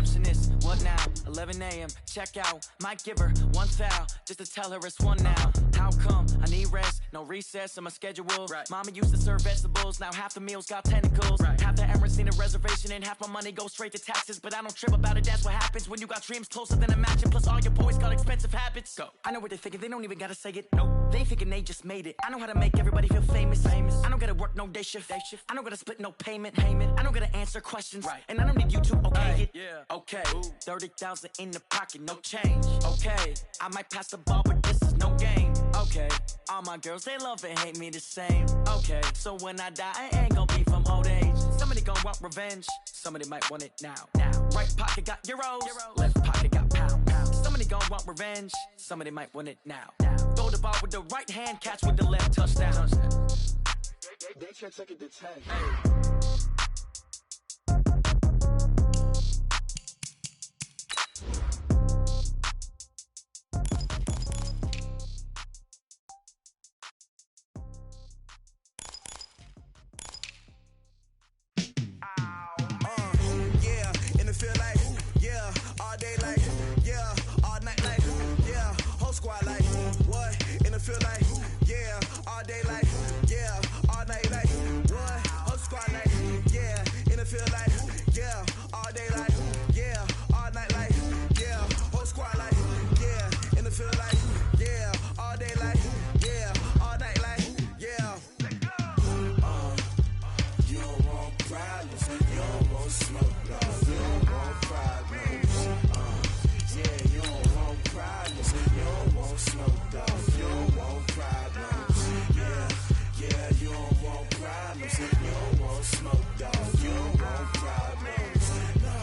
receptionist, what now? 11 a.m., check out. Might give her one foul, just to tell her it's one now. How come? I need rest, no recess in my schedule. Right. Mama used to serve vegetables, now half the meals got tentacles. Right. Half the Emirates need a reservation and half my money goes straight to taxes. But I don't trip about it, that's what happens when you got dreams closer than a match. And plus all your boys got expensive habits. Go. I know what they're thinking, they don't even gotta say it. Nope. They thinking they just made it. I know how to make everybody feel famous. I don't gotta work no day shift. I don't gotta split no payment. I don't gotta answer questions. Right. And I don't need you to okay it. Yeah. Okay. 30,000 in the pocket, no change. Okay. I might pass the ball, but this is no game. Okay. All my girls, they love and hate me the same. Okay. So when I die, I ain't gonna be from old age. Somebody gonna want revenge. Somebody might want it now. Right pocket got euros. Left pocket got pounds. Somebody gonna want revenge. Somebody might want it now. Throw the ball with the right hand, catch with the left, touchdown. They check second to 10. Squad like, what? In the field like, yeah, all day like, yeah, all night like, what? Whole squad like, yeah, in the field like, yeah, all day like, yeah, all night like, yeah, whole squad like, yeah, in the field like, yeah, all day like, yeah, all night like, yeah. You don't want problems, you don't want smoke, dog. You don't want problems, yeah, you don't want problems, you don't want smoke, dog. You don't want problems, yeah, you don't want problems, you don't want smoke, dog. You don't want problems, no,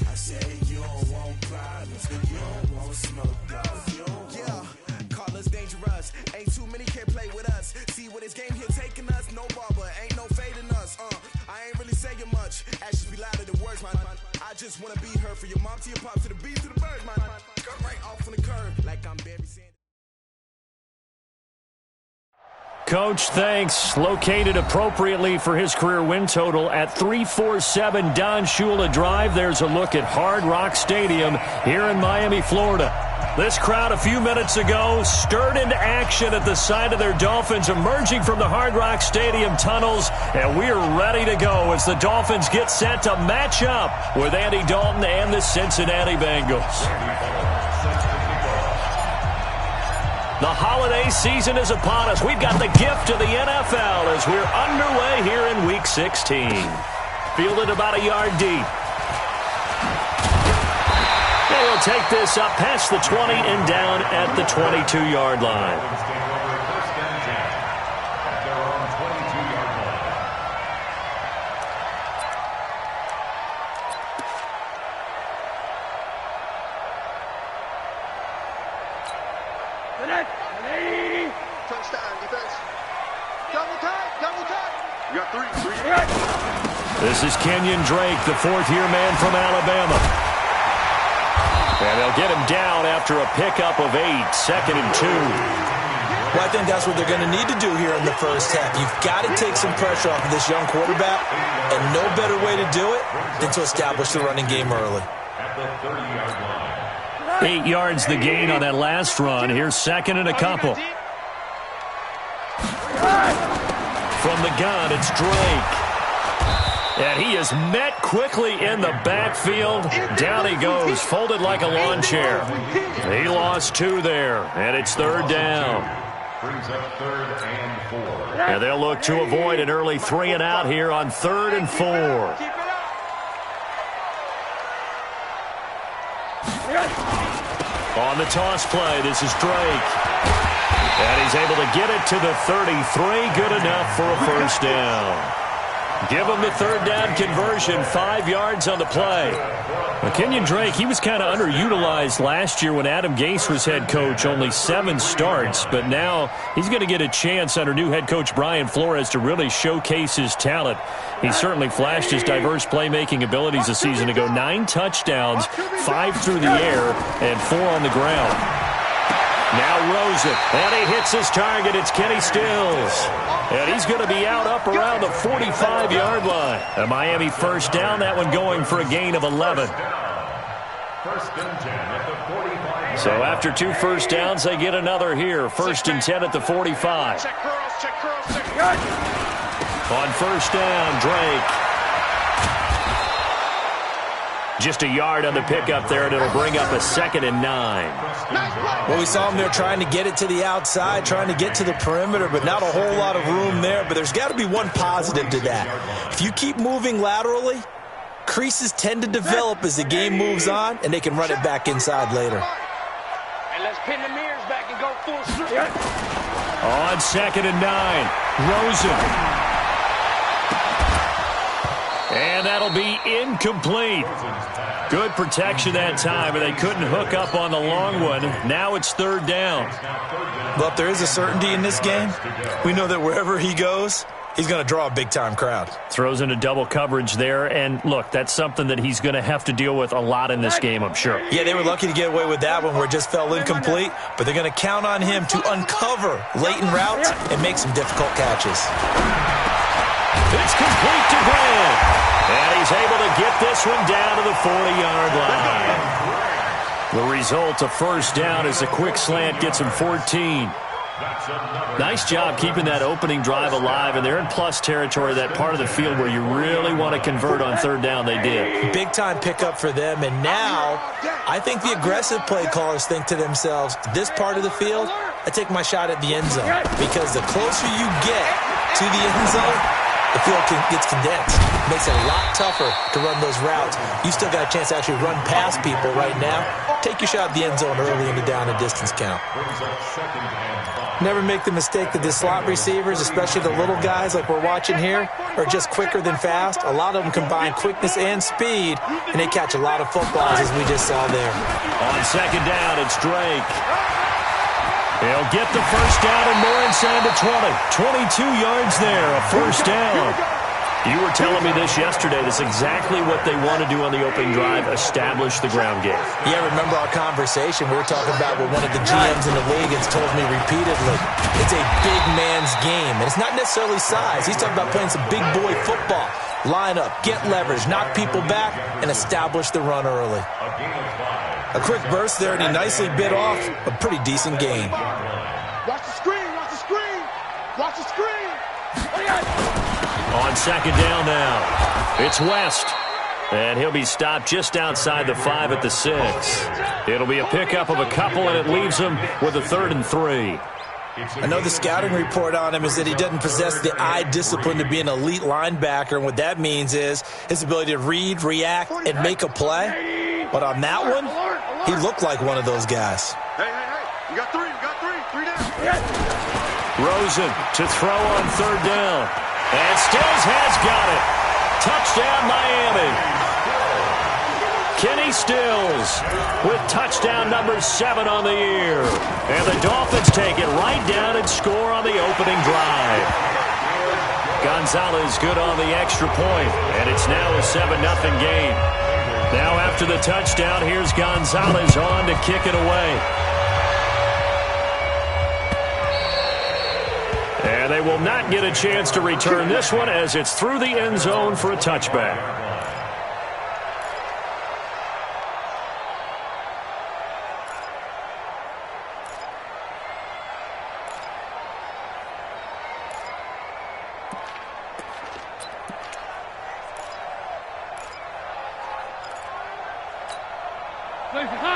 I say you don't want problems, you don't want smoke, dog. You don't want. Call us dangerous, ain't too many can play with us. See what this game here taking us, no barber, ain't no fading us. I ain't really saying much, actions be louder than words, man. I just wanna be heard from your mom to your pop to the beat to the birds, man. Cut right off on the curve, like I'm Barry Sanders. Coach, thanks. Located appropriately for his career win total at 347 Don Shula Drive. There's a look at Hard Rock Stadium here in Miami, Florida. This crowd a few minutes ago stirred into action at the side of their Dolphins emerging from the Hard Rock Stadium tunnels, and we're ready to go as the Dolphins get set to match up with Andy Dalton and the Cincinnati Bengals. The holiday season is upon us. We've got the gift of the NFL as we're underway here in Week 16. Fielded about a yard deep. And he'll take this up past the 20 and down at the 22-yard line. This is Kenyon Drake, the fourth-year man from Alabama. And they'll get him down after a pickup of 8, 2nd and 2. Well, I think that's what they're going to need to do here in the first half. You've got to take some pressure off of this young quarterback, and no better way to do it than to establish the running game early. 8 yards the gain on that last run. Here's 2nd and a couple. From the gun, it's Drake. And he is met quickly in the backfield. Down he goes, folded like a lawn chair. He lost 2 there, and it's 3rd down. Brings up 3rd and 4. And they'll look to avoid an early 3 and out here on 3rd and 4. On the toss play, this is Drake. And he's able to get it to the 33. Good enough for a first down. Give him the 3rd down conversion, 5 yards on the play. Well, Kenyon Drake, he was kind of underutilized last year when Adam Gase was head coach, only 7 starts. But now he's going to get a chance under new head coach Brian Flores to really showcase his talent. He certainly flashed his diverse playmaking abilities a season ago. 9 touchdowns, 5 through the air, and 4 on the ground. Now Rosen, and he hits his target. It's Kenny Stills. And he's going to be out up around the 45-yard line. A Miami first down, that one going for a gain of 11. First and 10 at the 45. So after 2 first downs, they get another here. First and 10 at the 45. Check curls, check curls, check curls. On first down, Drake. Just a yard on the pickup there, and it'll bring up a 2nd and 9. Well, we saw him there trying to get it to the outside, trying to get to the perimeter, but not a whole lot of room there. But there's got to be one positive to that. If you keep moving laterally, creases tend to develop as the game moves on, and they can run it back inside later. And let's pin the mirrors back and go full strength. On 2nd and 9, Rosen. And that'll be incomplete. Good protection that time, and they couldn't hook up on the long one. Now it's 3rd down. Well, if there is a certainty in this game, we know that wherever he goes, he's going to draw a big-time crowd. Throws into double coverage there, and look, that's something that he's going to have to deal with a lot in this game, I'm sure. Yeah, they were lucky to get away with that one where it just fell incomplete, but they're going to count on him to uncover latent routes and make some difficult catches. It's complete to Grant. And he's able to get this one down to the 40-yard line. The result, a first down as a quick slant gets him 14. Nice job keeping that opening drive alive, and they're in plus territory, that part of the field where you really want to convert on 3rd down. They did. Big-time pickup for them, and now I think the aggressive play callers think to themselves, this part of the field, I take my shot at the end zone, because the closer you get to the end zone, the field gets condensed. It makes it a lot tougher to run those routes. You still got a chance to actually run past people right now. Take your shot at the end zone early in the down and distance count. Never make the mistake that the slot receivers, especially the little guys like we're watching here, are just quicker than fast. A lot of them combine quickness and speed, and they catch a lot of footballs, as we just saw there. On 2nd down, it's Drake. He'll get the first down and more inside the 20. 22 yards there, a first down. You were telling me this yesterday. That's exactly what they want to do on the opening drive, establish the ground game. Yeah, remember our conversation. We were talking about what one of the GMs in the league has told me repeatedly. It's a big man's game, and it's not necessarily size. He's talking about playing some big boy football. Line up, get leverage, knock people back, and establish the run early. A quick burst there, and he nicely bit off a pretty decent gain. Watch the screen, watch the screen, watch the screen. On 2nd down now, it's West. And he'll be stopped just outside the 5 at the 6. It'll be a pickup of a couple, and it leaves him with a 3rd and 3. I know the scouting report on him is that he doesn't possess the eye discipline to be an elite linebacker, and what that means is his ability to read, react, and make a play. But on that one, he looked like one of those guys. Hey, you got 3 down. Rosen to throw on 3rd down. And Stills has got it. Touchdown, Miami. Kenny Stills with touchdown number 7 on the year. And the Dolphins take it right down and score on the opening drive. Gonzalez good on the extra point, and it's now a 7-0 game. Now after the touchdown, here's Gonzalez on to kick it away. And they will not get a chance to return this one as it's through the end zone for a touchback.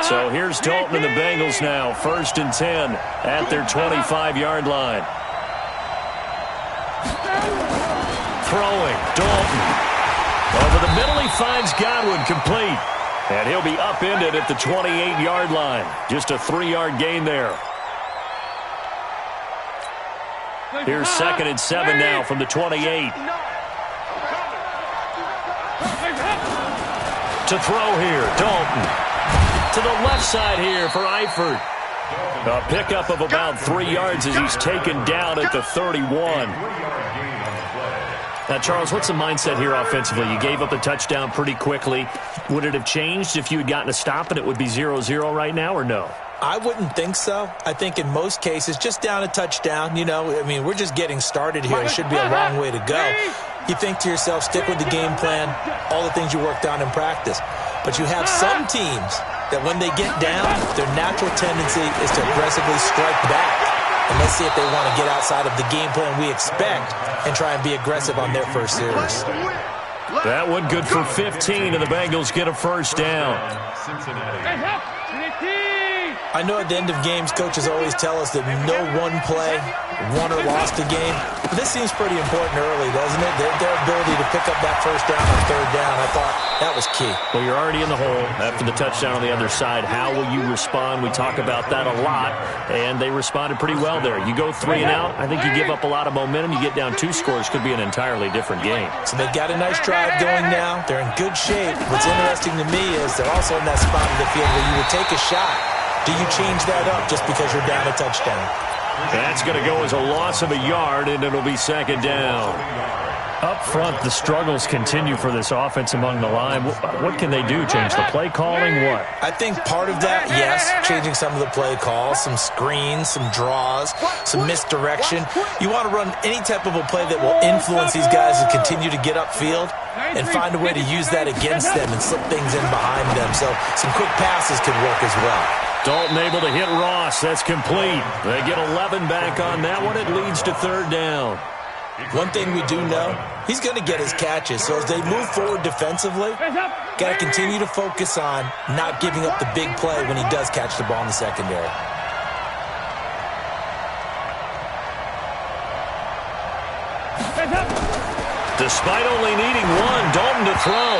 So here's Dalton and the Bengals now, 1st and 10 at their 25-yard line. Throwing, Dalton. Over the middle, he finds Godwin, complete. And he'll be upended at the 28-yard line. Just a 3-yard gain there. Here's 2nd and 7 now from the 28. To throw here, Dalton. To the left side here for Eifert. A pickup of about 3 yards as he's taken down at the 31. Now, Charles, what's the mindset here offensively? You gave up a touchdown pretty quickly. Would it have changed if you had gotten a stop and it would be 0-0 right now, or no? I wouldn't think so. I think in most cases, just down a touchdown, you know, I mean, we're just getting started here. It should be a long way to go. You think to yourself, stick with the game plan, all the things you worked on in practice. But you have some teams that when they get down, their natural tendency is to aggressively strike back. And let's see if they want to get outside of the game plan we expect and try and be aggressive on their first series. That one good for 15, and the Bengals get a first down. I know at the end of games, coaches always tell us that no one play won or lost a game. But this seems pretty important early, doesn't it? Their ability to pick up that first down on third down, I thought that was key. Well, you're already in the hole after the touchdown on the other side. How will you respond? We talk about that a lot, and they responded pretty well there. You go 3 and out, I think you give up a lot of momentum. You get down 2 scores, could be an entirely different game. So they've got a nice drive going now. They're in good shape. What's interesting to me is they're also in that spot of the field where you would take a shot. Do you change that up just because you're down a touchdown? That's going to go as a loss of a yard, and it'll be second down. Up front, the struggles continue for this offense among the line. What can they do? Change the play calling? What? I think part of that, yes, changing some of the play calls, some screens, some draws, some misdirection. You want to run any type of a play that will influence these guys to continue to get upfield and find a way to use that against them and slip things in behind them. So some quick passes could work as well. Dalton able to hit Ross. That's complete. They get 11 back on that one. It leads to third down. One thing we do know, he's going to get his catches. So as they move forward defensively, got to continue to focus on not giving up the big play when he does catch the ball in the secondary. Despite only needing one, Dalton to throw.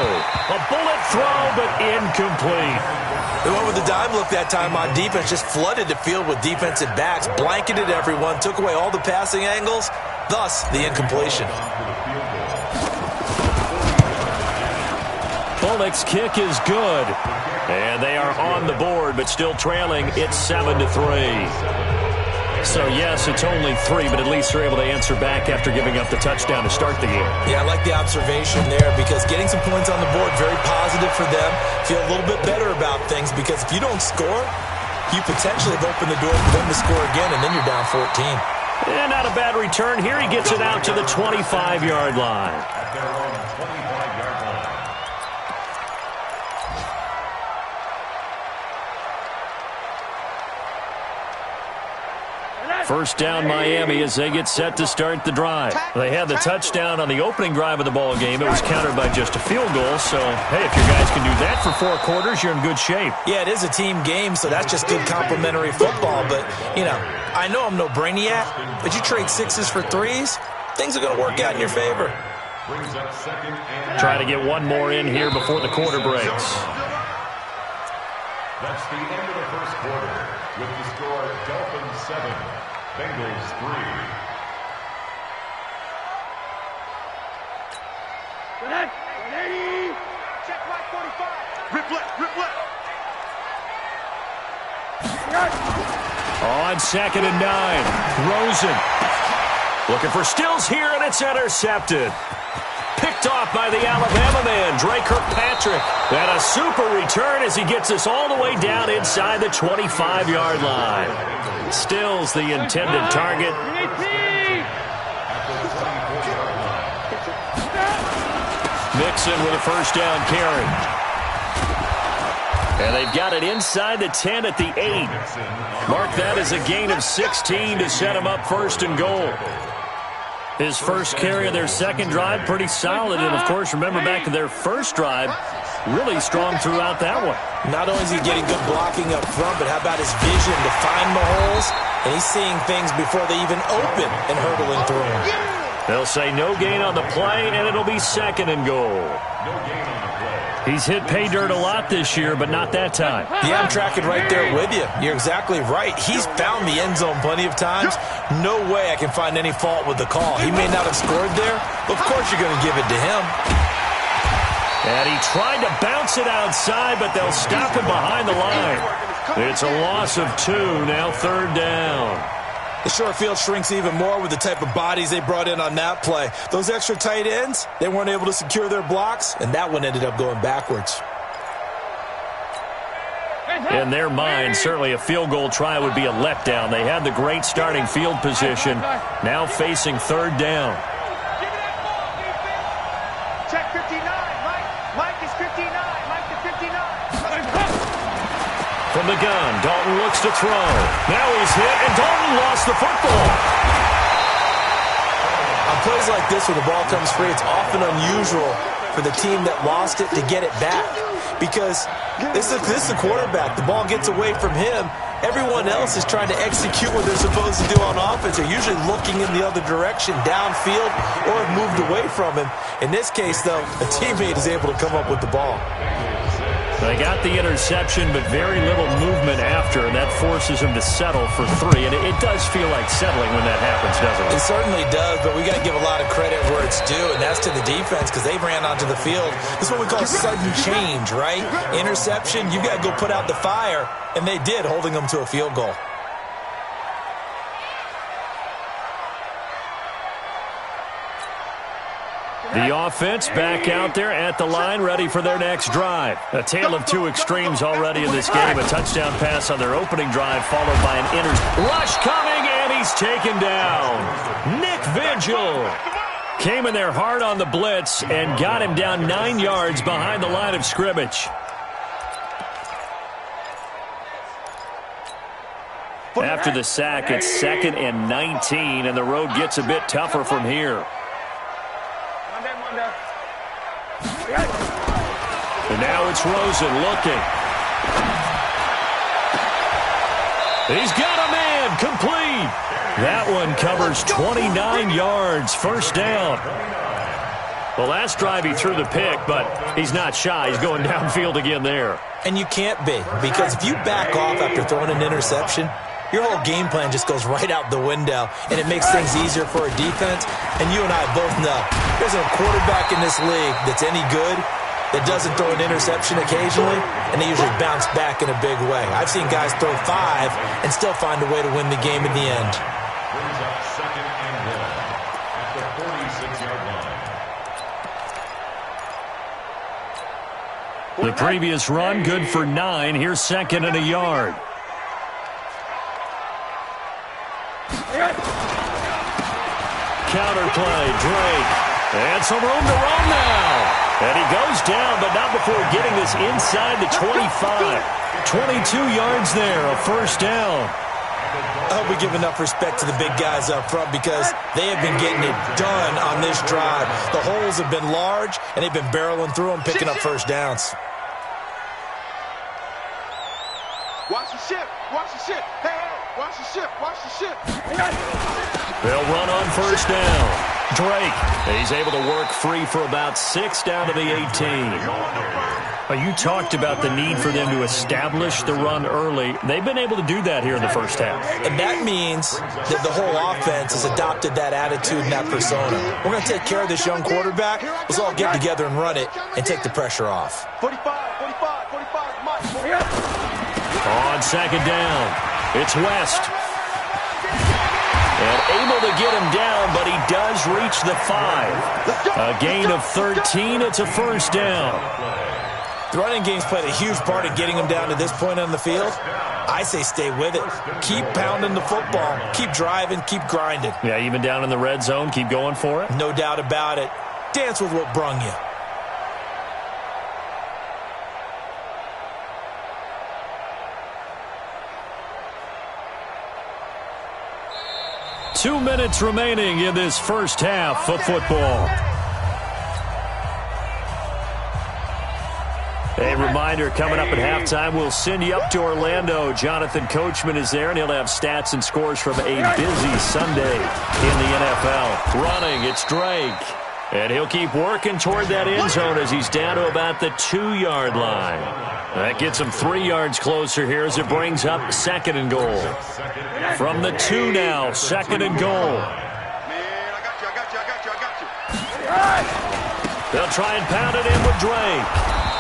A bullet throw, but incomplete. They went with the dime look that time on defense, just flooded the field with defensive backs, blanketed everyone, took away all the passing angles, thus the incompletion. Bullock's kick is good. And they are on the board, but still trailing. It's 7-3. So, yes, it's only 3, but at least they're able to answer back after giving up the touchdown to start the game. Yeah, I like the observation there because getting some points on the board, very positive for them. Feel a little bit better about things because if you don't score, you potentially have opened the door for them to score again, and then you're down 14. And not a bad return here. He gets it out to the 25-yard line. First down Miami as they get set to start the drive. They had the touchdown on the opening drive of the ball game. It was countered by just a field goal. So, hey, if your guys can do that for 4 quarters, you're in good shape. Yeah, it is a team game, so that's just good complimentary football. But, you know, I know I'm no brainiac, but you trade 6s for 3s, things are going to work out in your favor. Try to get one more in here before the quarter breaks. That's the end of the first quarter with the score Dolphins 7, Bengals 3. Ready? Check my 45. Rip left, rip left. On 2nd and 9, Rosen looking for Stills here, and it's intercepted. Picked off by the Alabama man, Dre Kirkpatrick. And a super return as he gets us all the way down inside the 25-yard line. Stills the intended target. Mixon with a first down carry. And they've got it inside the 10 at the 8. Mark that as a gain of 16 to set them up first and goal. His first carry of their second drive, pretty solid. And, of course, remember back to their first drive, really strong throughout that one. Not only is he getting good blocking up front, but how about his vision to find the holes? And he's seeing things before they even open and hurdling through them. They'll say no gain on the play, and it'll be 2nd and goal. No gain on the play. He's hit pay dirt a lot this year, but not that time. Yeah, I'm tracking right there with you. You're exactly right. He's found the end zone plenty of times. No way I can find any fault with the call. He may not have scored there, but of course you're going to give it to him. And he tried to bounce it outside, but they'll stop him behind the line. It's a loss of 2, now 3rd down. The short field shrinks even more with the type of bodies they brought in on that play. Those extra tight ends, they weren't able to secure their blocks, and that one ended up going backwards. In their mind, certainly a field goal try would be a letdown. They had the great starting field position, now facing 3rd down. Give me that ball, defense. Check 59. Mike is 59. Mike to 59. from the gun. Dalton looks to throw. Now he's hit, and Dalton lost the football. On plays like this where the ball comes free, it's often unusual for the team that lost it to get it back. Because this is the quarterback. The ball gets away from him. Everyone else is trying to execute what they're supposed to do on offense. They're usually looking in the other direction, downfield, or have moved away from him. In this case, though, a teammate is able to come up with the ball. They got the interception, but very little movement after, and that forces him to settle for 3. And it does feel like settling when that happens, doesn't it? It certainly does, but we got to give a lot of credit where it's due, and that's to the defense because they ran onto the field. This is what we call sudden change, right? Interception, you got to go put out the fire, and they did, holding them to a field goal. The offense back out there at the line, ready for their next drive. A tale of two extremes already in this game. A touchdown pass on their opening drive, followed by an rush coming, and he's taken down. Nick Vigil came in there hard on the blitz and got him down 9 yards behind the line of scrimmage. After the sack, it's 2nd and 19, and the road gets a bit tougher from here. And now it's Rosen looking. He's got a man, complete. That one covers 29 yards, first down. The last drive he threw the pick, but he's not shy. He's going downfield again there. And you can't be, because if you back off after throwing an interception, your whole game plan just goes right out the window, and it makes things easier for a defense. And you and I both know there's a quarterback in this league that's any good that doesn't throw an interception occasionally, and they usually bounce back in a big way. I've seen guys throw 5 and still find a way to win the game in the end. Brings up 2nd and 1 at the 46-yard line. The previous run, good for 9. Here's 2nd and a yard. Counter play, Drake. And some room to run now. And he goes down, but not before getting this inside the 25. 22 yards there, a first down. I hope we give enough respect to the big guys up front because they have been getting it done on this drive. The holes have been large, and they've been barreling through them, picking up first downs. Watch the ship. Watch the ship. Hey, watch the ship. Watch the ship. They'll run on first down. Drake, he's able to work free for about 6 down to the 18. You talked about the need for them to establish the run early. They've been able to do that here in the first half. And that means that the whole offense has adopted that attitude and that persona. We're going to take care of this young quarterback. Let's all get together and run it and take the pressure off. 45, Mike. On second down, it's West. And able to get him down, but he does reach the 5. A gain of 13, it's a first down. The running game's played a huge part in getting him down to this point on the field. I say stay with it. Keep pounding the football. Keep driving. Keep grinding. Yeah, even down in the red zone, keep going for it. No doubt about it. Dance with what brung you. Two minutes remaining in this first half of football. A reminder, coming up at halftime, we'll send you up to Orlando. Jonathan Coachman is there, and he'll have stats and scores from a busy Sunday in the NFL. Running, it's Drake. And he'll keep working toward that end zone as he's down to about the 2-yard line. That gets him 3 yards closer here as it brings up 2nd and goal. From the 2 now, 2nd and goal. They'll try and pound it in with Drake.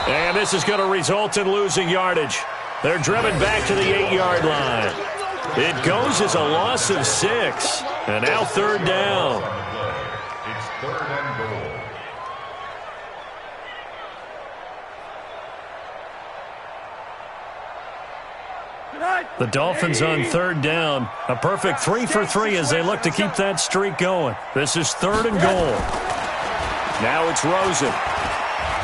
And this is going to result in losing yardage. They're driven back to the 8-yard line. It goes as a loss of 6. And now 3rd down. It's 3rd and goal. The Dolphins on 3rd down. A perfect 3 for 3 as they look to keep that streak going. This is 3rd and goal. Now it's Rosen.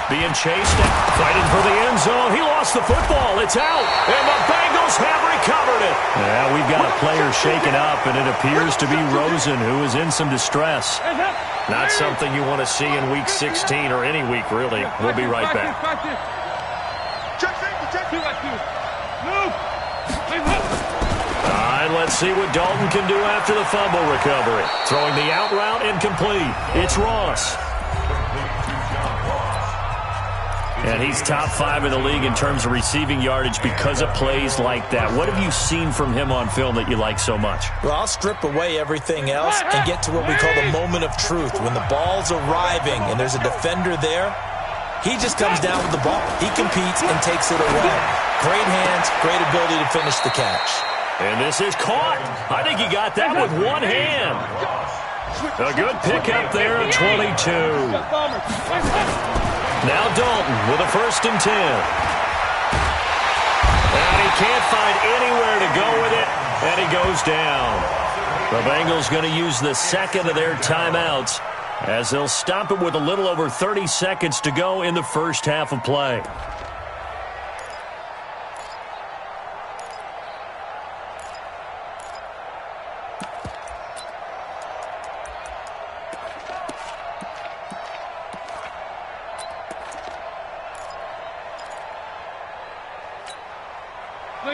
Being chased, fighting for the end zone. He lost the football. It's out, and the Bengals have recovered it. Yeah, we've got a player shaken up, and it appears to be Rosen, who is in some distress. Not something you want to see in Week 16 or any week, really. We'll be right back. All right, let's see what Dalton can do after the fumble recovery. Throwing the out route incomplete. It's Ross. And he's top 5 in the league in terms of receiving yardage because of plays like that. What have you seen from him on film that you like so much? Well, I'll strip away everything else and get to what we call the moment of truth. When the ball's arriving and there's a defender there, he just comes down with the ball. He competes and takes it away. Great hands, great ability to finish the catch. And this is caught. I think he got that with one hand. A good pickup there at 22. Now Dalton with a 1st and 10. And he can't find anywhere to go with it, and he goes down. The Bengals going to use the second of their timeouts as they'll stop it with a little over 30 seconds to go in the first half of play.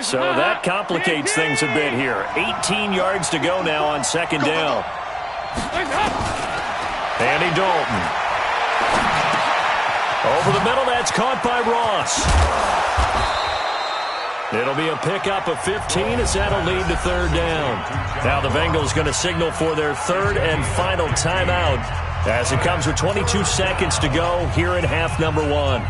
So that complicates things a bit here. 18 yards to go now on 2nd down. Andy Dalton. Over the middle, that's caught by Ross. It'll be a pickup of 15 as that'll lead to 3rd down. Now the Bengals going to signal for their 3rd and final timeout as it comes with 22 seconds to go here in half number 1.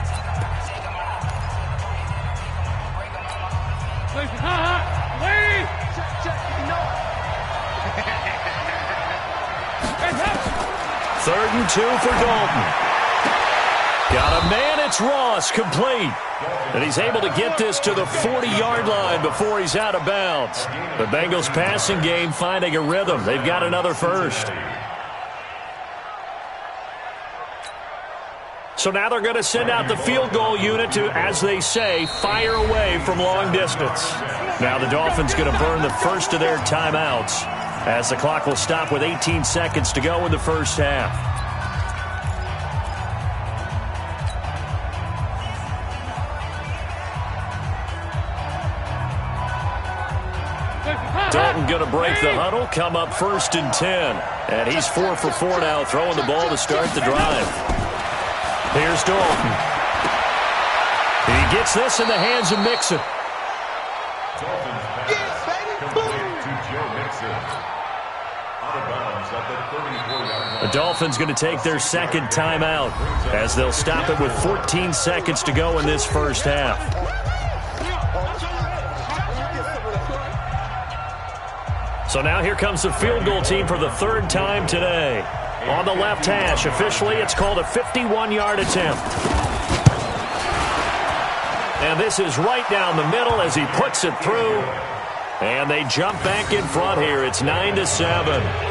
Third and 2 for Dalton. Got a man, it's Ross, complete. And he's able to get this to the 40-yard line before he's out of bounds. The Bengals passing game finding a rhythm. They've got another first. So now they're going to send out the field goal unit to, as they say, fire away from long distance. Now the Dolphins going to burn the first of their timeouts as the clock will stop with 18 seconds to go in the first half. Dalton going to break the huddle, come up 1st and 10. And he's 4 for 4 now, throwing the ball to start the drive. Here's Dalton. He gets this in the hands of Mixon. The Dolphins going to take their second timeout as they'll stop it with 14 seconds to go in this first half. So now here comes the field goal team for the 3rd time today. On the left hash, officially it's called a 51-yard attempt. And this is right down the middle as he puts it through. And they jump back in front here. It's 9-7.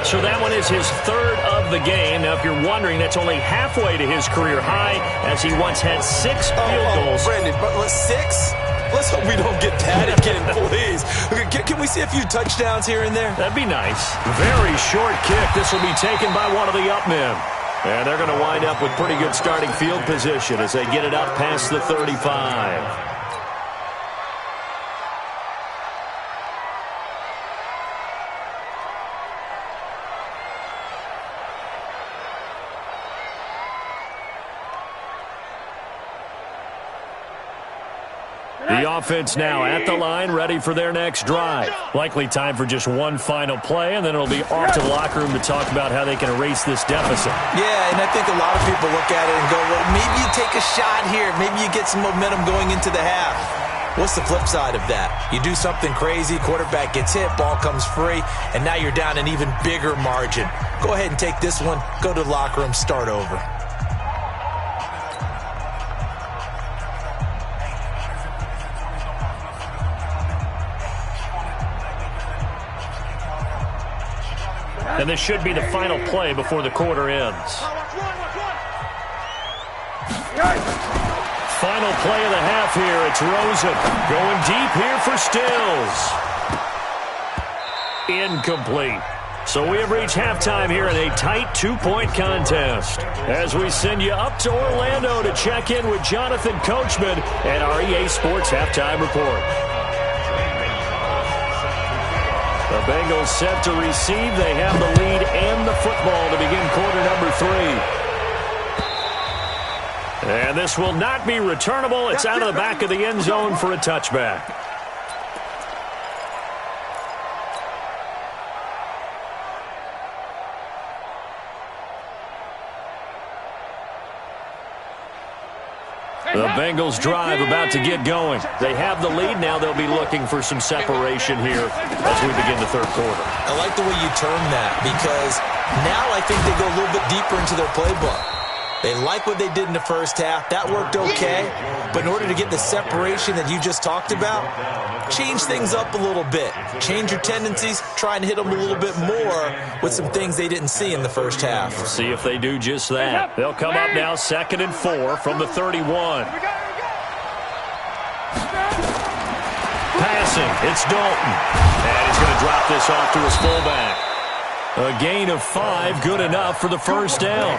So that one is his 3rd of the game. Now, if you're wondering, that's only halfway to his career high as he once had 6 field goals. Brandon, but 6? Let's hope we don't get that again, please. Can we see a few touchdowns here and there? That'd be nice. Very short kick. This will be taken by one of the up men. And they're going to wind up with pretty good starting field position as they get it up past the 35. The offense now at the line, ready for their next drive. Likely time for just one final play, and then it'll be off to the locker room to talk about how they can erase this deficit. Yeah, and I think a lot of people look at it and go, well, maybe you take a shot here. Maybe you get some momentum going into the half. What's the flip side of that? You do something crazy, quarterback gets hit, ball comes free, and now you're down an even bigger margin. Go ahead and take this one, go to the locker room, start over. And this should be the final play before the quarter ends. 5 final play of the half here. It's Rosen going deep here for Stills. Incomplete. So we have reached halftime here in a tight 2-point contest. As we send you up to Orlando to check in with Jonathan Coachman and our EA Sports Halftime Report. The Bengals set to receive. They have the lead and the football to begin quarter number 3. And this will not be returnable. It's out of the back of the end zone for a touchback. The Bengals drive about to get going. They have the lead. Now they'll be looking for some separation here as we begin the third quarter. I like the way you term that because now I think they go a little bit deeper into their playbook. They like what they did in the first half. That worked okay. But in order to get the separation that you just talked about, change things up a little bit. Change your tendencies. Try and hit them a little bit more with some things they didn't see in the first half. See if they do just that. They'll come up now 2nd and 4 from the 31. Passing. It's Dalton. And he's going to drop this off to his fullback. A gain of 5, good enough for the first down.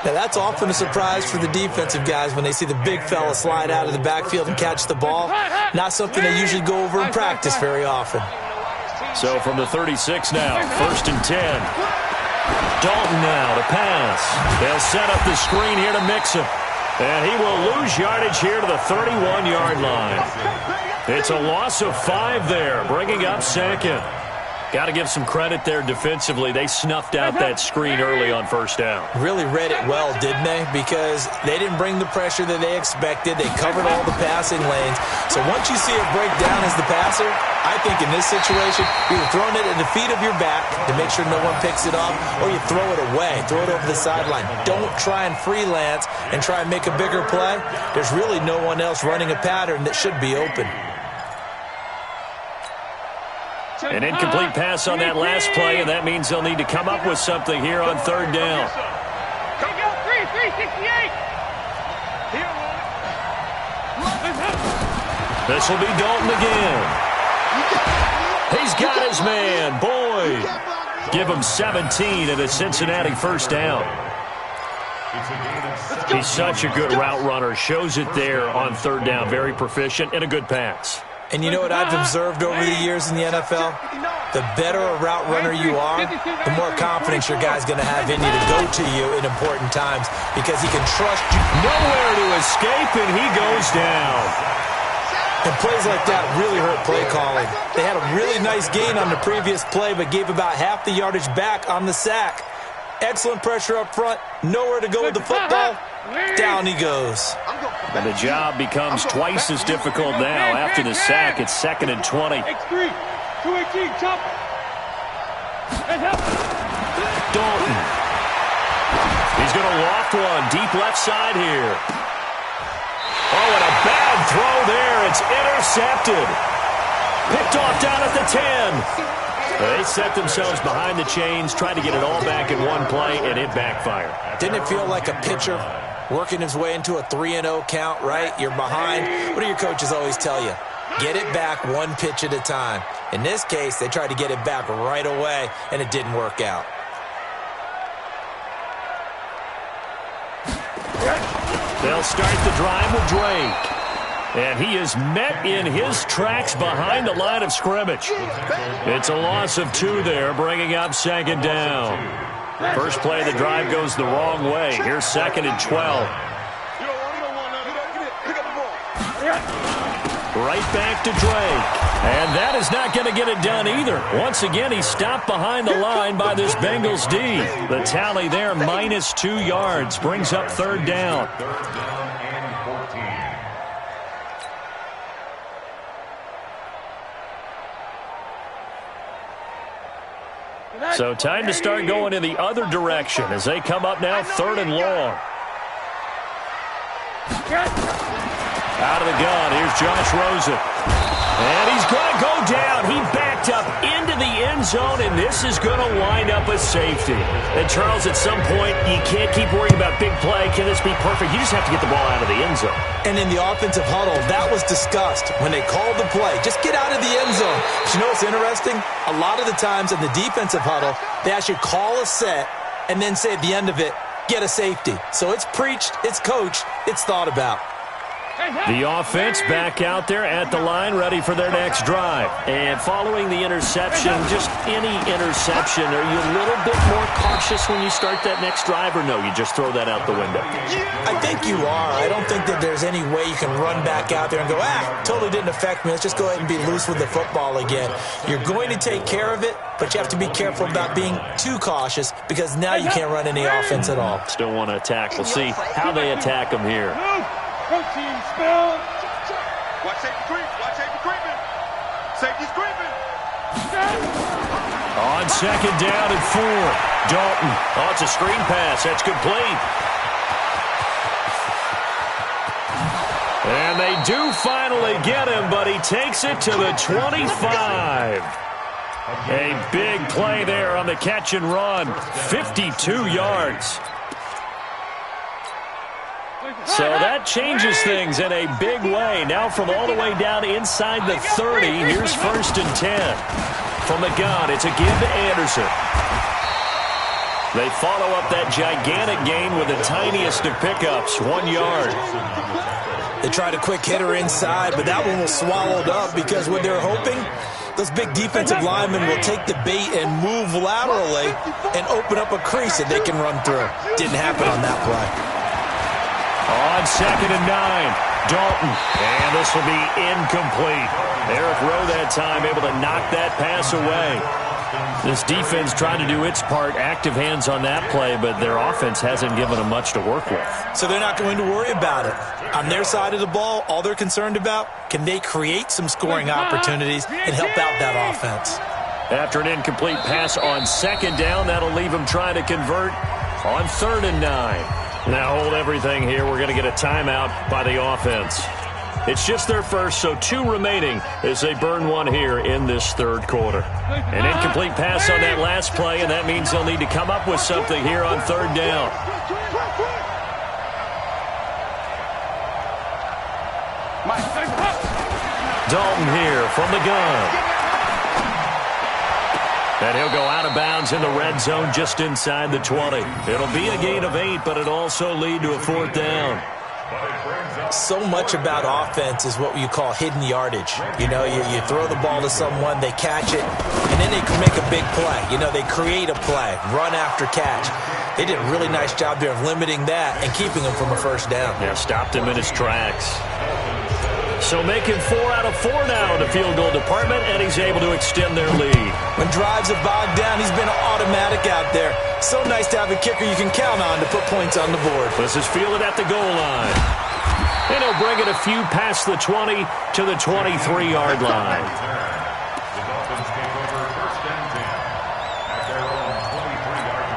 Now, that's often a surprise for the defensive guys when they see the big fella slide out of the backfield and catch the ball. Not something they usually go over in practice very often. So from the 36 now, 1st and 10. Dalton now to pass. They'll set up the screen here to Mixon. And he will lose yardage here to the 31-yard line. It's a loss of 5 there, bringing up 2nd. Got to give some credit there defensively. They snuffed out that screen early on first down. Really read it well, didn't they? Because they didn't bring the pressure that they expected. They covered all the passing lanes. So once you see it break down as the passer, I think in this situation, you're throwing it at the feet of your back to make sure no one picks it up, or you throw it away, throw it over the sideline. Don't try and freelance and try and make a bigger play. There's really no one else running a pattern that should be open. An incomplete pass on that last play, and that means they'll need to come up with something here on 3rd down. This will be Dalton again. He's got his man, Boyd. Give him 17 and a Cincinnati first down. He's such a good route runner. Shows it there on 3rd down. Very proficient and a good pass. And you know what I've observed over the years in the NFL? The better a route runner you are, the more confidence your guy's going to have in you to go to you in important times because he can trust you. Nowhere to escape, and he goes down. And plays like that really hurt play calling. They had a really nice gain on the previous play, but gave about half the yardage back on the sack. Excellent pressure up front. Nowhere to go with the football. Down he goes. And the job becomes twice as difficult now. After the sack, it's 2nd and 20. Dalton. He's going to loft one deep left side here. Oh, and a bad throw there. It's intercepted. Picked off down at the 10. They set themselves behind the chains, tried to get it all back in one play, and it backfired. Didn't it feel like a pitcher working his way into a 3-0 count, right? You're behind. What do your coaches always tell you? Get it back one pitch at a time. In this case, they tried to get it back right away, and it didn't work out. They'll start the drive with Drake. And he is met in his tracks behind the line of scrimmage. It's a loss of 2 there, bringing up 2nd down. First play of the drive goes the wrong way. Here's 2nd and 12. Right back to Drake. And that is not going to get it done either. Once again, he stopped behind the line by this Bengals D. The tally there, minus 2 yards, brings up 3rd down. So time to start going in the other direction as they come up now 3rd and long. Out of the gun, here's Josh Rosen. And he's going to go down. He backed up into the end zone, and this is going to wind up a safety. And, Charles, at some point, you can't keep worrying about big play. Can this be perfect? You just have to get the ball out of the end zone. And in the offensive huddle, that was discussed when they called the play. Just get out of the end zone. But you know what's interesting? A lot of the times in the defensive huddle, they actually call a set and then say at the end of it, get a safety. So it's preached, it's coached, it's thought about. The offense back out there at the line, ready for their next drive. And following the interception, just any interception, are you a little bit more cautious when you start that next drive, or no, you just throw that out the window? I think you are. I don't think that there's any way you can run back out there and go, totally didn't affect me. Let's just go ahead and be loose with the football again. You're going to take care of it, but you have to be careful about being too cautious because now you can't run any offense at all. Still want to attack. We'll see how they attack them here. Protein spill. Watch safety creep. Watch safety creeping. Safety's creeping. On second down and 4. Dalton. Oh, it's a screen pass. That's complete. And they do finally get him, but he takes it to the 25. A big play there on the catch and run. 52 yards. So that changes things in a big way. Now from all the way down inside the 30, here's 1st and 10. From the gun, it's a give to Anderson. They follow up that gigantic gain with the tiniest of pickups, 1 yard. They tried a quick hitter inside, but that one was swallowed up because what they're hoping, those big defensive linemen will take the bait and move laterally and open up a crease that they can run through. Didn't happen on that play. On second and 9, Dalton. And this will be incomplete. Eric Rowe that time able to knock that pass away. This defense trying to do its part, active hands on that play, but their offense hasn't given them much to work with. So they're not going to worry about it. On their side of the ball, all they're concerned about, can they create some scoring opportunities and help out that offense? After an incomplete pass on second down, that'll leave them trying to convert on 3rd and 9. Now hold everything here. We're going to get a timeout by the offense. It's just their first, so 2 remaining as they burn one here in this 3rd quarter. An incomplete pass on that last play, and that means they'll need to come up with something here on 3rd down. Dalton here from the gun. And he'll go out of bounds in the red zone just inside the 20. It'll be a gain of 8, but it'll also lead to a 4th down. So much about offense is what you call hidden yardage. You know, you throw the ball to someone, they catch it, and then they can make a big play. You know, they create a play, run after catch. They did a really nice job there of limiting that and keeping him from a 1st down. Yeah, stopped him in his tracks. So making 4 out of 4 now in the field goal department, and he's able to extend their lead. When drives have bogged down, he's been automatic out there. So nice to have a kicker you can count on to put points on the board. This is fielded at the goal line. And he'll bring it a few past the 20 to the 23-yard line. The Dolphins take over 1st and 10 at their own 23-yard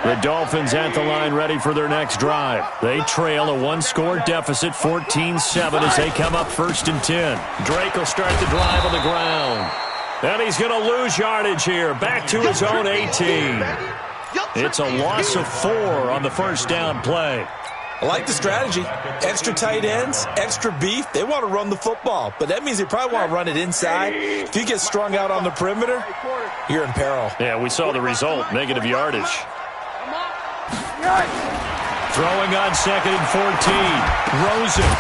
line. The Dolphins at the line ready for their next drive. They trail a 1-score deficit, 14-7 as they come up 1st and 10. Drake will start the drive on the ground. And he's going to lose yardage here. Back to his own 18. It's a loss of 4 on the 1st down play. I like the strategy. Extra tight ends, extra beef. They want to run the football, but that means they probably want to run it inside. If you get strung out on the perimeter, you're in peril. Yeah, we saw the result, negative yardage. Throwing on 2nd and 14. Rosen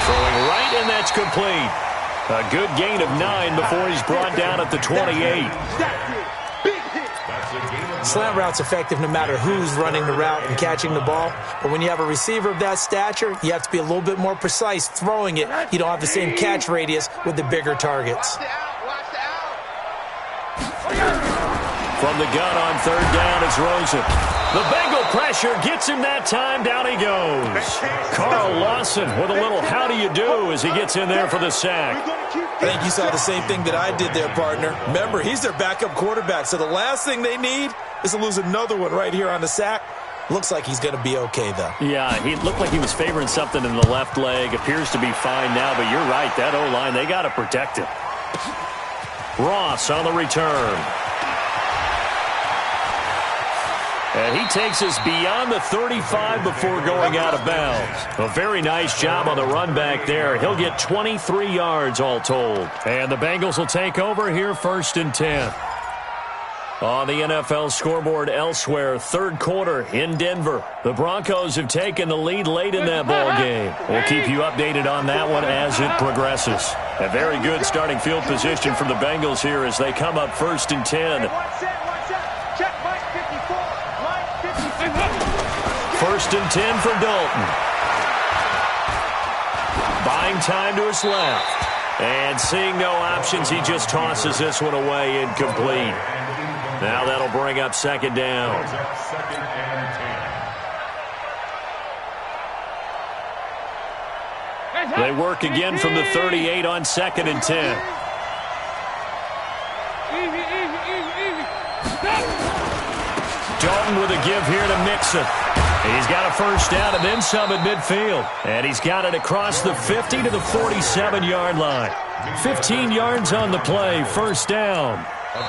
throwing right, and that's complete. A good gain of 9 before he's brought down at the 28. Slant route's effective no matter who's running the route and catching the ball. But when you have a receiver of that stature, you have to be a little bit more precise throwing it. You don't have the same catch radius with the bigger targets. From the gun on 3rd down, it's Rosen. The Bengal pressure gets him that time. Down he goes. Carl Lawson with a little how do you do as he gets in there for the sack. I think you saw the same thing that I did there, partner. Remember, he's their backup quarterback, so the last thing they need is to lose another one right here on the sack. Looks like he's going to be okay, though. Yeah, he looked like he was favoring something in the left leg. Appears to be fine now, but you're right. That O-line, they got to protect him. Ross on the return. And he takes us beyond the 35 before going out of bounds. A very nice job on the run back there. He'll get 23 yards all told. And the Bengals will take over here 1st and 10. On the NFL scoreboard elsewhere, third quarter in Denver. The Broncos have taken the lead late in that ball game. We'll keep you updated on that one as it progresses. A very good starting field position from the Bengals here as they come up 1st and 10. First and 10 for Dalton. Buying time to his left. And seeing no options, he just tosses this one away incomplete. Now that'll bring up 2nd down. They work again from the 38 on 2nd and 10. Dalton with a give here to Mixon. He's got a first down and then some at midfield. And he's got it across the 50 to the 47-yard line. 15 yards on the play, first down.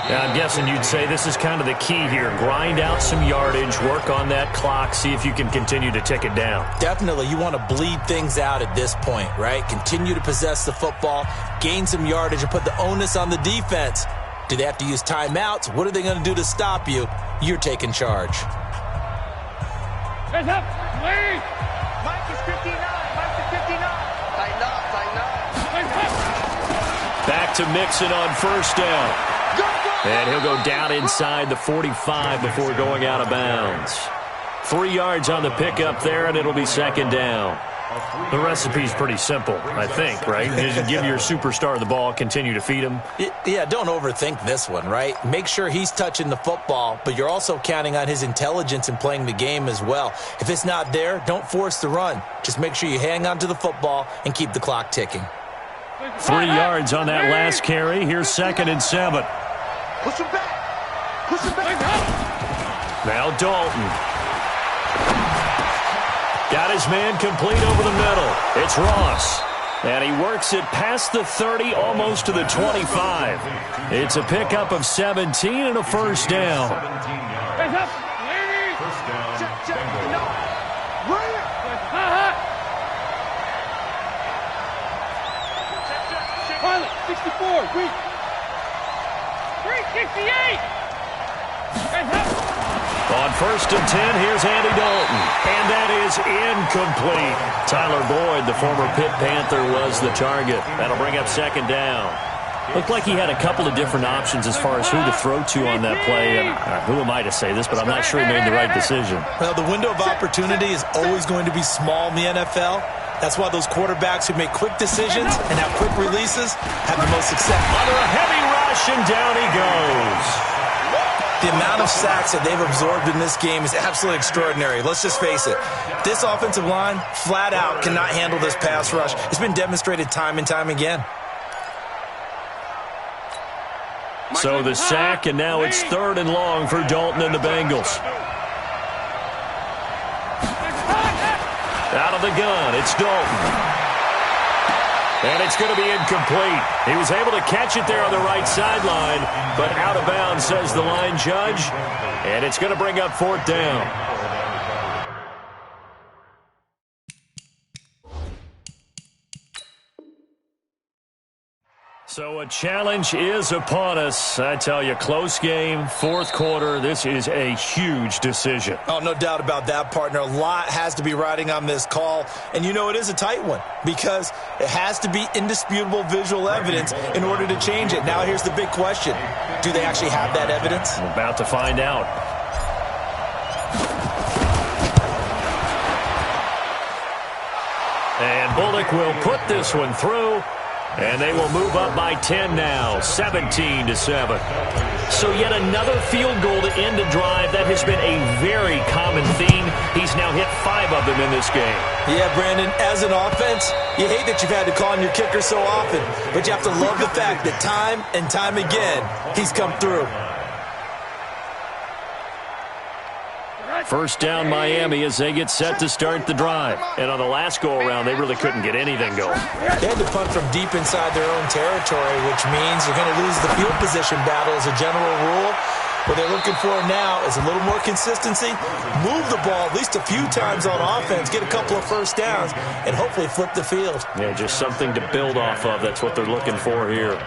Now, I'm guessing you'd say this is kind of the key here. Grind out some yardage, work on that clock, see if you can continue to tick it down. Definitely. You want to bleed things out at this point, right? Continue to possess the football, gain some yardage, and put the onus on the defense. Do they have to use timeouts? What are they going to do to stop you? You're taking charge. Hands up, please. Mike is 59. Mike is 59. Tighten up, tighten up. Back to Mixon on first down. And he'll go down inside the 45 before going out of bounds. 3 yards on the pickup there, and it'll be 2nd down. The recipe's pretty simple, I think, right? Just give your superstar the ball, continue to feed him. Yeah, don't overthink this one, right? Make sure he's touching the football, but you're also counting on his intelligence in playing the game as well. If it's not there, don't force the run. Just make sure you hang on to the football and keep the clock ticking. 3 yards on that last carry. Here's 2nd and 7. Push him back. Push him back. Now Dalton. Got his man complete over the middle. It's Ross. And he works it past the 30, almost to the 25. It's a pickup of 17 and a first down. Hands up. First down. Check. No. Pilot, 64. Weak. 368. Hands up. On 1st and 10, here's Andy Dalton. And that is incomplete. Tyler Boyd, the former Pitt Panther, was the target. That'll bring up 2nd down. Looked like he had a couple of different options as far as who to throw to on that play. And who am I to say this, but I'm not sure he made the right decision. Well, the window of opportunity is always going to be small in the NFL. That's why those quarterbacks who make quick decisions and have quick releases have the most success. Under a heavy rush, and down he goes. The amount of sacks that they've absorbed in this game is absolutely extraordinary. Let's just face it. This offensive line, flat out, cannot handle this pass rush. It's been demonstrated time and time again. So the sack, and now it's 3rd and long for Dalton and the Bengals. Out of the gun, it's Dalton. And it's going to be incomplete. He was able to catch it there on the right sideline, but out of bounds, says the line judge. And it's going to bring up 4th down. So a challenge is upon us. I tell you, close game, 4th quarter. This is a huge decision. Oh, no doubt about that, partner. A lot has to be riding on this call. And you know it is a tight one because it has to be indisputable visual evidence in order to change it. Now here's the big question. Do they actually have that evidence? We're about to find out. And Bullock will put this one through. And they will move up by 10 now, 17-7. So yet another field goal to end a drive. That has been a very common theme. He's now hit 5 of them in this game. Yeah, Brandon, as an offense, you hate that you've had to call on your kicker so often, but you have to love the fact that time and time again, he's come through. First down Miami as they get set to start the drive. And on the last go-around, they really couldn't get anything going. They had to punt from deep inside their own territory, which means you're going to lose the field position battle as a general rule. What they're looking for now is a little more consistency, move the ball at least a few times on offense, get a couple of first downs, and hopefully flip the field. Yeah, just something to build off of. That's what they're looking for here.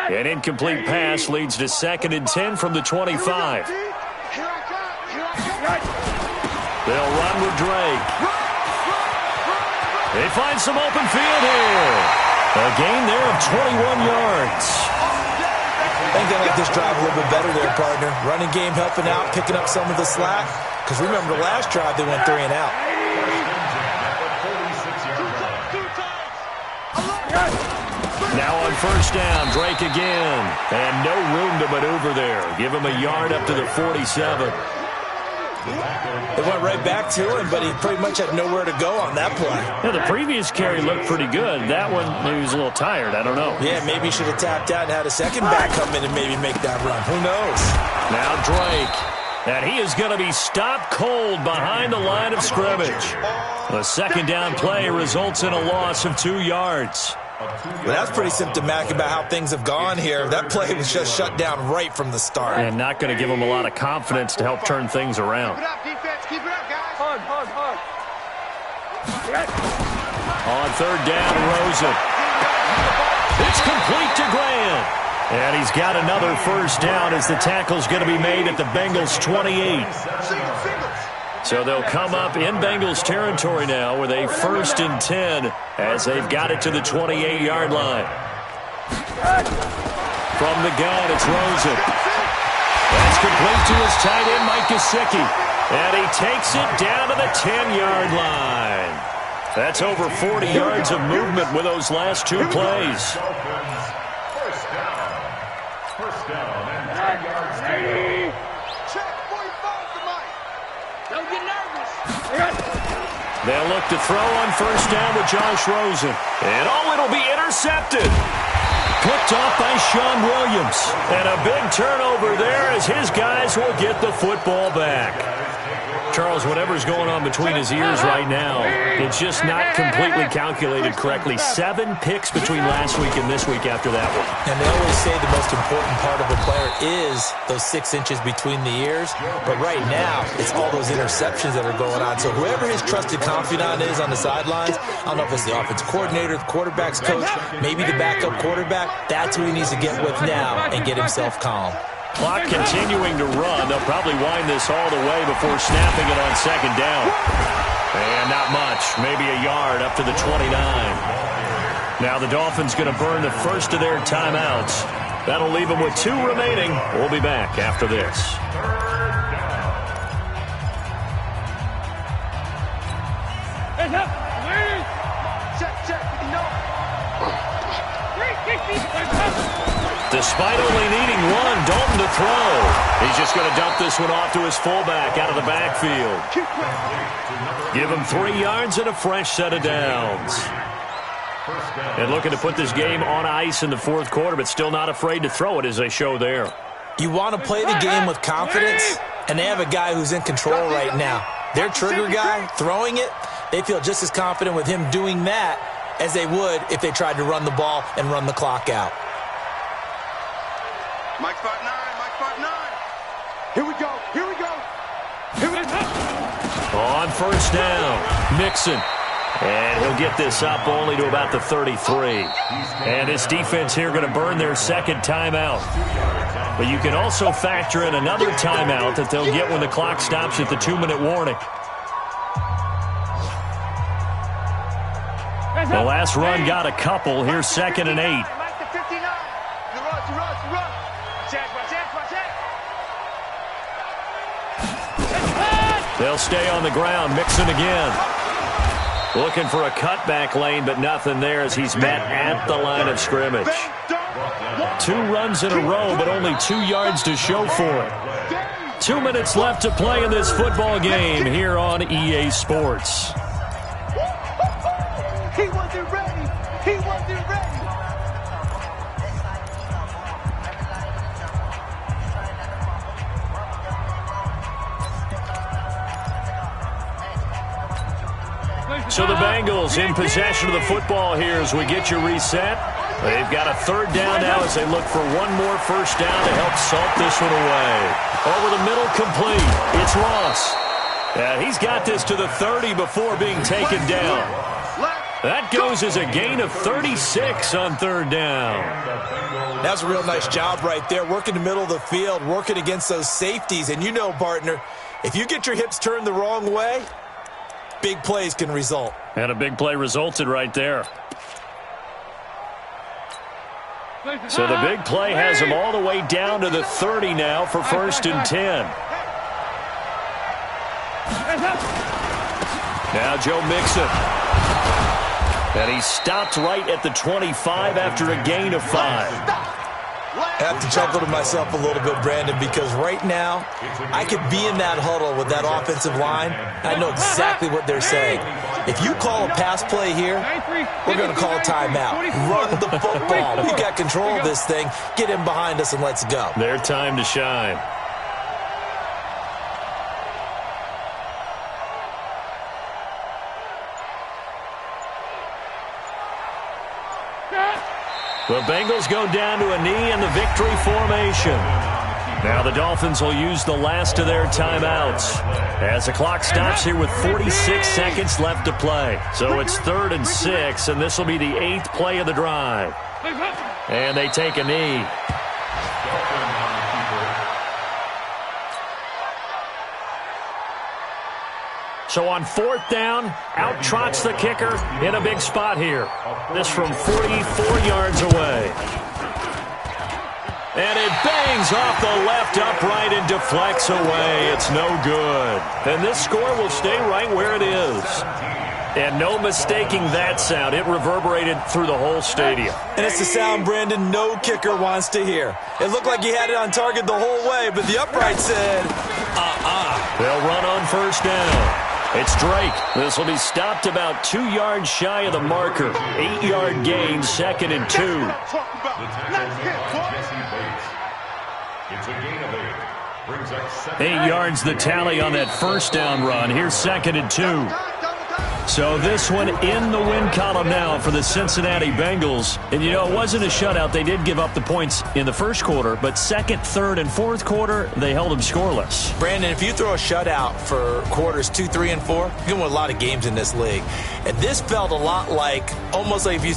An incomplete pass leads to 2nd and 10 from the 25. They'll run with Drake. They find some open field here. A gain there of 21 yards. I think they like this drive a little bit better there, partner. Running game helping out, picking up some of the slack. Because remember the last drive, they went 3 and out. Now on first down, Drake again. And no room to maneuver there. Give him a yard up to the 47. They went right back to him, but he pretty much had nowhere to go on that play. Yeah, the previous carry looked pretty good. That one, maybe he was a little tired. I don't know. Yeah, maybe he should have tapped out and had a second back come in and maybe make that run. Who knows? Now Drake. And he is going to be stopped cold behind the line of scrimmage. The second down play results in a loss of 2 yards. Well, that's pretty symptomatic about how things have gone here. That play was just shut down right from the start. And not going to give them a lot of confidence to help turn things around. Keep it up, defense. Keep it up, guys. Hard. On third down, Rosen. It's complete to Grant. And he's got another first down as the tackle's going to be made at the Bengals 28. So they'll come up in Bengals territory now with a 1st and 10 as they've got it to the 28-yard line. From the gun, it's Rosen. That's complete to his tight end, Mike Gesicki. And he takes it down to the 10-yard line. That's over 40 yards of movement with those last 2 plays. First down and 10 yards to go. Don't get nervous. They'll look to throw on first down with Josh Rosen. And it'll be intercepted. Picked off by Sean Williams. And a big turnover there as his guys will get the football back. Charles, whatever's going on between his ears right now, it's just not completely calculated correctly. 7 picks between last week and this week after that one. And they always say the most important part of a player is those 6 inches between the ears. But right now, it's all those interceptions that are going on. So whoever his trusted confidant is on the sidelines, I don't know if it's the offensive coordinator, the quarterback's coach, maybe the backup quarterback, that's who he needs to get with now and get himself calm. Clock continuing to run. They'll probably wind this all the way before snapping it on second down. And not much. Maybe a yard up to the 29. Now the Dolphins going to burn the first of their timeouts. That'll leave them with 2 remaining. We'll be back after this. Despite only needing 1, Dalton to throw. He's just going to dump this one off to his fullback out of the backfield. Give him 3 yards and a fresh set of downs. And looking to put this game on ice in the 4th quarter, but still not afraid to throw it as they show there. You want to play the game with confidence, and they have a guy who's in control right now. Their trigger guy, throwing it, they feel just as confident with him doing that as they would if they tried to run the ball and run the clock out. Mike spot 9. Here we go. On first down, Mixon. And he'll get this up only to about the 33. And this defense here going to burn their second timeout. But you can also factor in another timeout that they'll get when the clock stops at the 2-minute warning. The last run got a couple. Here's 2nd and 8. They'll stay on the ground. Mixon again. Looking for a cutback lane, but nothing there as he's met at the line of scrimmage. 2 runs in a row, but only 2 yards to show for it. 2 minutes left to play in this football game here on EA Sports. He wasn't ready. So the Bengals in possession of the football here as we get you reset. They've got a third down now as they look for one more first down to help salt this one away. Over the middle, complete. It's Ross. He's got this to the 30 before being taken down. That goes as a gain of 36 on third down. That's a real nice job right there, working the middle of the field, working against those safeties. And you know, partner, if you get your hips turned the wrong way, big plays can result. And a big play resulted right there. So the big play has him all the way down to the 30 now for first and 10. Now Joe Mixon. And he stopped right at the 25 after a gain of 5. I have to chuckle to myself a little bit, Brandon, because right now I could be in that huddle with that offensive line. I know exactly what they're saying. If you call a pass play here, we're going to call a timeout. Run the football. We've got control of this thing. Get him behind us and let's go. Their time to shine. The Bengals go down to a knee in the victory formation. Now the Dolphins will use the last of their timeouts as the clock stops here with 46 seconds left to play. So it's 3rd and 6, and this will be the 8th play of the drive. And they take a knee. So on 4th down, out trots the kicker in a big spot here. This from 44 yards away. And it bangs off the left upright and deflects away. It's no good. And this score will stay right where it is. And no mistaking that sound. It reverberated through the whole stadium. And it's the sound, Brandon, no kicker wants to hear. It looked like he had it on target the whole way, but the upright said, They'll run on first down. It's Drake. This will be stopped about 2 yards shy of the marker. 8-yard gain, 2nd and 2. It's a gain of 8. Brings up 8 yards the tally on that first down run. Here's 2nd and 2. So this one in the win column now for the Cincinnati Bengals. And, you know, it wasn't a shutout. They did give up the points in the first quarter, but 2nd, 3rd, and 4th quarter, they held them scoreless. Brandon, if you throw a shutout for quarters 2, 3, and 4, you can win a lot of games in this league. And this felt a lot like, almost like if you